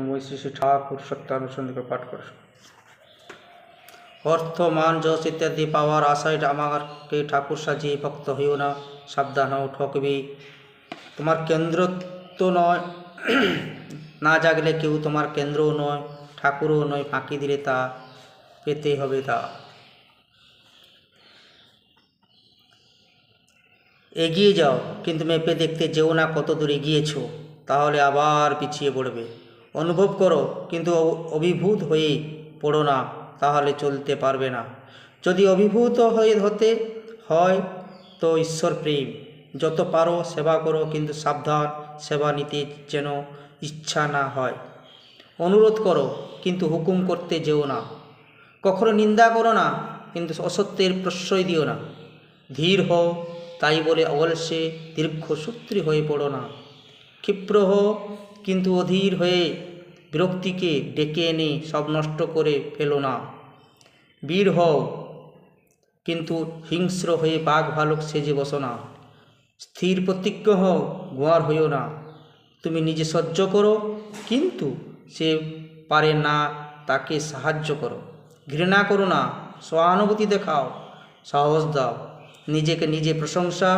মই শ্রী শ্রী ঠাকুর সত্যানুসন্ধিকে পাঠ করছো। অর্থ মান যশ ইত্যাদি পাওয়ার আশায় আমাকে ঠাকুর সাজিয়ে ভক্ত হইও না, সাবধান হও, ঠকবি। তোমার কেন্দ্র তো নয়, না জাগলে কেউ তোমার কেন্দ্রও নয়, ঠাকুরও নয়, ফাঁকি দিলে তা পেতে হবে তা। এগিয়ে যাও, কিন্তু মেপে দেখতে যেও না কত দূর এগিয়েছো, তাহলে আবার পিছিয়ে পড়বে। অনুভব করো, কিন্তু অভিভূত হয়ে পড়ো না, তাহলে চলতে পারবে না। যদি অভিভূত হতে হয় তো ঈশ্বর প্রেম, যত পারো সেবা করো, কিন্তু সাবধান, সেবা নিতে যেন ইচ্ছা না হয়। অনুরোধ করো, কিন্তু হুকুম করতে যেও না। কখনো নিন্দা করো না, কিন্তু অসত্যের প্রশ্রয় দিও না। ধীর হও, তাই বলে অলসে দীর্ঘসূত্রী হয়ে পড়ো না। ক্ষিপ্র হও, কিন্তু অধীর হয়ে বিরক্তিকে ডেকে এনে সব নষ্ট করে ফেলো না। বীর হও, কিন্তু হিংস্র হয়ে বাঘ ভালুক সেজে বসো না। স্থির প্রতিজ্ঞ হও, গোয়ার হইও না। তুমি নিজে সহ্য করো, কিন্তু সে পারে না তাকে সাহায্য করো। ঘৃণা করো না, সহানুভূতি দেখাও, সাহস দাও। নিজেকে নিজে প্রশংসা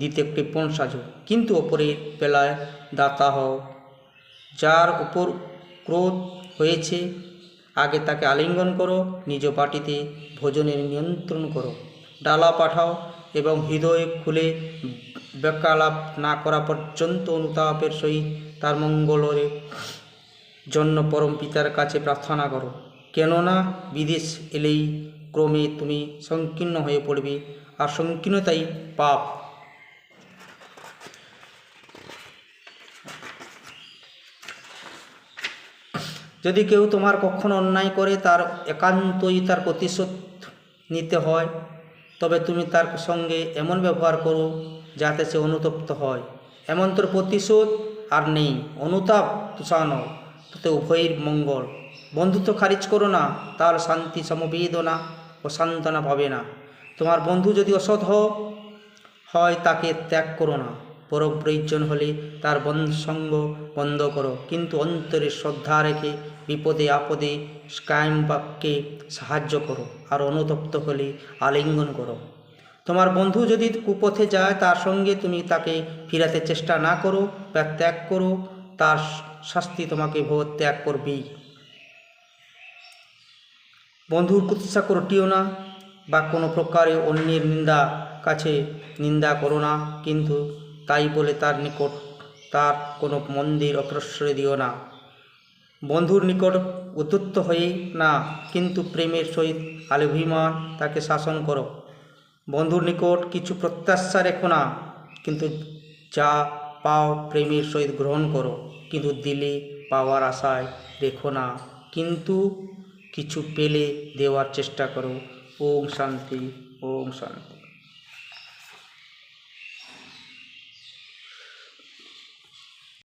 দিতে কৃপণ সাজো, কিন্তু অপরের বেলায় দাতা হও। যার উপর ক্রোধ হয়েছে আগে তাকে আলিঙ্গন করো, নিজ পাটিতে ভোজনের নিয়ন্ত্রণ করো। ডালা পাঠাও এবং হৃদয় খুলে বাক্যালাপ না করা পর্যন্ত অনুতাপের সহিত তার মঙ্গলের জন্য পরম পিতার কাছে প্রার্থনা করো। কেননা বিদেশ এলেই ক্রমে তুমি সংকীর্ণ হয়ে পড়বে, আর সংকীর্ণতাই পাপ। যদি কেউ তোমার কখনো অন্যায় করে তার একান্তই তার প্রতিশোধ নিতে হয়, তবে তুমি তার সঙ্গে এমন ব্যবহার করো যাতে সে অনুতপ্ত হয়। এমন তোর প্রতিশোধ আর নেই, অনুতাপ তুষানো, তাতে উভয়ের মঙ্গল। বন্ধুত্ব খারিজ করো না, তার শান্তি, সমবেদনা ও সান্ত্বনা পাবে না। তোমার বন্ধু যদি অসৎ হয় তাকে ত্যাগ করো না, বরং প্রয়োজন হলে তার সঙ্গ বন্ধ করো, কিন্তু অন্তরে শ্রদ্ধা রেখে বিপদে আপদে কায়েম বাক্যে সাহায্য করো, আর অনুতপ্ত হলে আলিঙ্গন করো। তোমার বন্ধু যদি কুপথে যায়, তার সঙ্গে তুমি তাকে ফিরাতে চেষ্টা না করো বা ত্যাগ করো, তার শাস্তি তোমাকে ত্যাগ করবেই। বন্ধুর কুৎসা রটিও না, বা কোনো প্রকারে অন্যের নিন্দা করো না, কিন্তু তাই বলে তার নিকট তার কোনো মন্দির অপ্রশ্রয় দিও না। বন্ধুর নিকট উদ্ধত হয়ে না, কিন্তু প্রেমের সহিত আলিভিমান তাকে শাসন করো। বন্ধুর নিকট কিছু প্রত্যাশা রেখো না, কিন্তু যা পাও প্রেমের সহিত গ্রহণ করো। কিন্তু দিলে পাওয়ার আশায় রেখো না, কিন্তু কিছু পেলে দেওয়ার চেষ্টা করো। ওম শান্তি, ওম শান্তি।